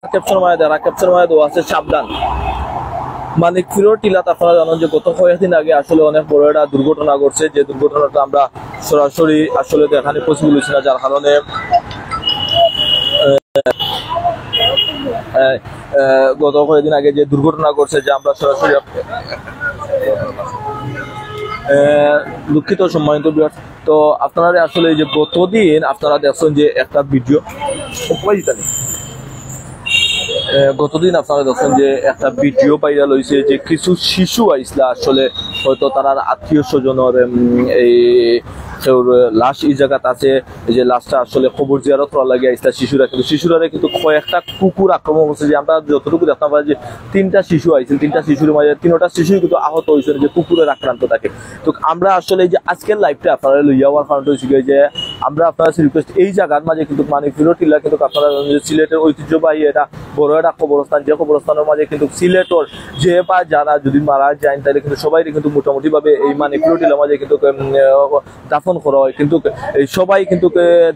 Caption মায়া দেওয়া আছে সাবধান। মানিকপুরের টিলাত আপনারা জানেন যে গত কয়েকদিন আগে আসলে অনেক বড় একটা দুর্ঘটনা ঘটছে, যে দুর্ঘটনাটা আমরা সরাসরি আসলে দেখানো পসিবল হচ্ছে না, যার কারণে গত কয়েকদিন আগে যে দুর্ঘটনা ঘটছে যে আমরা সরাসরি দুঃখিত সম্মানিত ভিউয়ার্স। তো আপনারা আসলে যে গতদিন আপনারা দেখছেন যে একটা ভিডিও গতদিন আপনারা দেখছেন যে একটা ভিডিও ভাইরাল হয়েছে যে কিছু শিশু আইসলা আসলে হয়তো তার আত্মীয় স্বজনের এই লাশ এই জায়গাত আছে, যে লাশটা আসলে খবর জিয়ারত করা লাগে আইসলা শিশুরা, কিন্তু শিশুরা কিন্তু কয়েকটা কুকুর আক্রমণ করছে। যে আমরা যতটুকু দেখতে পাই যে 3টা শিশু আইছিল, 3টা শিশুর মাঝে 3টা শিশুই কিন্তু আহত হয়েছিল যে কুকুরের আক্রান্ত থাকে। তো আমরা আসলে যে আজকের লাইভটা আপনারা লইয়া হওয়ার কারণটা হয়েছে যে আমরা আপনারা রিকোয়েস্ট এই জায়গার মাঝে কিন্তু মানিকপুরের টিলা কিন্তু আপনারা সিলেটের ঐতিহ্যবাহী এটা বড় একটা কবরস্থান, যে কবরস্থানের মাঝে কিন্তু সিলেটর যে বা যারা যদি মারা যায় তাহলে কিন্তু সবাই কিন্তু মোটামুটি ভাবে এই মানিকপুরের টিলার মাঝে কিন্তু দাফন করা হয়। কিন্তু সবাই কিন্তু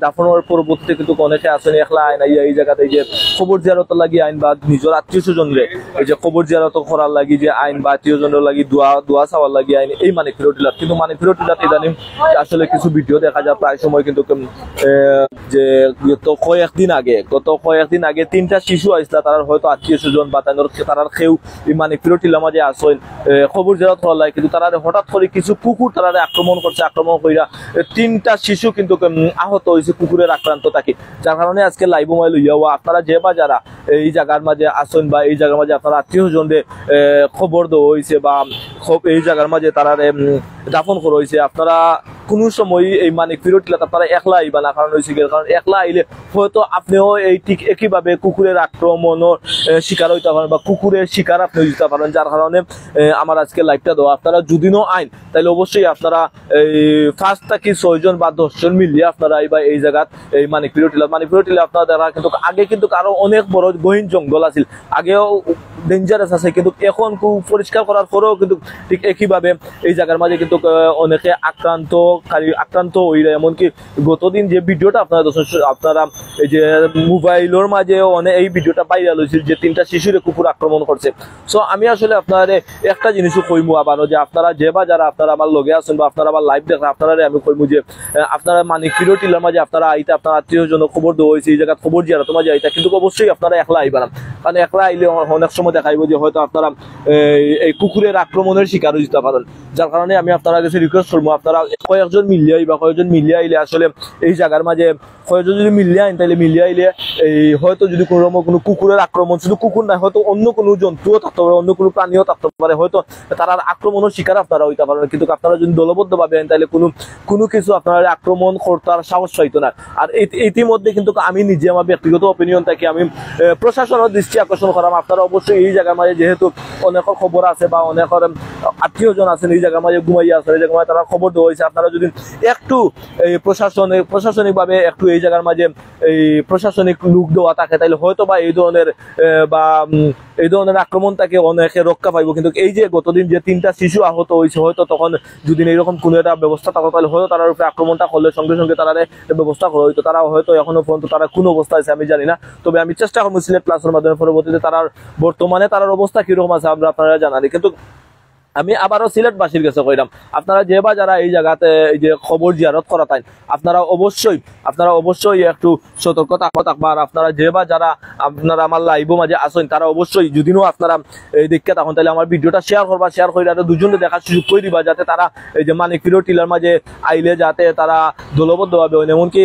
দাফনের পরবর্তীতে কিন্তু অনেকে আসেন একলা আইন এই জায়গাতে যে খবর জিয়ারত লাগি আইন বা নিজের আত্মীয় স্বজনরে এই যে খবর জিয়ারত করার লাগি যে আইন বা আত্মীয় স্বজনের লাগি দোয়া চাওয়ার লাগি আইন এই মানিকপুরের টিলাত। কিন্তু মানিকপুরের টিলাত ইদানিং আসলে কিছু ভিডিও দেখা যায় প্রায় সময় কিন্তু যে গত কয়েকদিন আগে 3টা শিশু আইসলা, তারা হয়তো আত্মীয় স্বজন বা তারা কেউ এই মানিকপুরের টিলার মাঝে আসেন খবর জিয়ারত করার লাগে, কিন্তু তারা হঠাৎ করে কিছু কুকুর তারা আক্রমণ করছে। আক্রমণ কইরা 3টা শিশু কিন্তু আহত হয়েছে কুকুরের আক্রান্ত থাকে, যার কারণে আজকে লাইভ মোবাইল লইয়া হওয়া। আপনারা যে বা যারা এই জায়গার মাঝে আসেন বা এই জায়গার মাঝে আপনারা আত্মীয় স্বজনদের খবর দেওয়া হয়েছে বা এই জায়গার মাঝে তারা দাফন করা হয়েছে, আপনারা কোনো সময় এই মানিকপুরের টিলাত আপনারা একলা আইবা না। কারণ হয়েছে কারণ একলা আইলে হয়তো আপনিও এই ঠিক একইভাবে কুকুরের আক্রমণের শিকার হইতে পারেন বা কুকুরের শিকার আপনি হইতে পারেন, যার কারণে আমার আজকে লাইভটা দেওয়া। আপনারা যদি নো আইন তাহলে অবশ্যই আপনারা এই 5 থেকে 6 জন বা 10 জন মিলিয়ে আপনারা আইবা এই জায়গাত এই মানিকপুরের টিলা আপনারা দেখা কিন্তু আগে কিন্তু আরো অনেক বড় গহীন জঙ্গল আছিল, আগেও ডেঞ্জারাস আছে, কিন্তু এখন খুব পরিষ্কার করার পরেও কিন্তু ঠিক একইভাবে এই জায়গার মাঝে কিন্তু অনেকে আক্রান্ত হইরা। এমনকি গতদিন যে ভিডিওটা আপনারা এই যে মোবাইলের মাঝে অনেক এই ভিডিওটা ভাইরাল হয়েছিল যে 3টা শিশুরে কুকুর আক্রমণ করছে। সো আমি আসলে আপনারা একটা জিনিসও কইমু আবারও যে আপনারা যে বা যারা আপনারা আমার লগে আছেন বা আপনারা আমার লাইভ দেখেন, আপনারা আমি কইমু যে আপনারা মানিকপুরের টিলার মাঝে আপনারা আইতে আপনার আত্মীয় জন খবর দেওয়া হয়েছে এই জায়গায় খবর জিয়ারত মাঝে আইতা, কিন্তু অবশ্যই আপনারা একলা আইবা না। কারণ একলা আইলে অনেক সময় দেখাইব যে হয়তো আপনারা এই কুকুরের আক্রমণের শিকার হয়ে যেতে পারেন, যার কারণে আমি আপনারা কাছে রিকোয়েস্ট করবো আপনারা কয়েকজন মিলিয়ে আইলে আসলে এই জায়গার মাঝে কয়েকজন যদি মিলিয়ে আইন তাহলে মিলিয়ে আইলে এই হয়তো যদি কোনো কুকুরের আক্রমণ, শুধু কুকুর না হয়তো অন্য কোনো জন্তুও থাকতে পারে, অন্য কোনো প্রাণীও থাকতে পারে, হয়তো তারা আক্রমণের শিকার আপনারা হইতে পারেন। কিন্তু আপনারা যদি দলবদ্ধ ভাবে আইন তাহলে কোনো কিছু আপনারা আক্রমণ করতার সাহস পাইতো না। আর ইতিমধ্যে কিন্তু আমি নিজে আমার ব্যক্তিগত অপিনিয়ন থেকে আমি প্রশাসনের দৃষ্টি আকর্ষণ করাম, আপনারা অবশ্যই এই জায়গার মাঝে যেহেতু অনেকের খবর আছে বা অনেকের আত্মীয়জন আছেন এই জায়গার মাঝে ঘুমাইয়া আছে, এই জায়গার মাঝে তারা খবর দেওয়া হয়েছে, আপনারা যদি একটু এই প্রশাসনিক ভাবে একটু এই জায়গার মাঝে এই প্রশাসনিক লোক দেওয়া থাকে তাহলে হয়তো বা এই ধরনের আক্রমণ থেকে অনেকে রক্ষা পাইব। কিন্তু এই যে গতদিন যে 3টা শিশু আহত হয়েছে, হয়তো তখন যদি এইরকম কোনো একটা ব্যবস্থা থাকতো তাহলে হয়তো তার উপরে আক্রমণটা করলে সঙ্গে সঙ্গে তারা ব্যবস্থা করা হইতো। তারা হয়তো এখনো পর্যন্ত তারা কোন অবস্থা আছে আমি জানি না, তবে আমি চেষ্টা করবো সিলেট প্লাসের মাধ্যমে পরবর্তীতে বর্তমানে তার অবস্থা কিরকম আছে আপনারা জানানি। কিন্তু আমি আবারও সিলেটবাসীর কাছে কইলাম আপনারা যে বা যারা এই জায়গাতে এই যে খবর জিয়ারত করা তাই আপনারা অবশ্যই একটু সতর্কতা থাকবা। আর আপনারা যে বা যারা আপনারা আমার লাইভ মাঝে আসেন তারা অবশ্যই যদিও আপনারা এই দেখতে তখন তাহলে আমার ভিডিওটা শেয়ার করে আরো দুজনে দেখার সুযোগ করে দিবা, যাতে তারা এই যে মানিকপুরের টিলার মাঝে আইলে যাতে তারা দলবদ্ধ ভাবে, এমনকি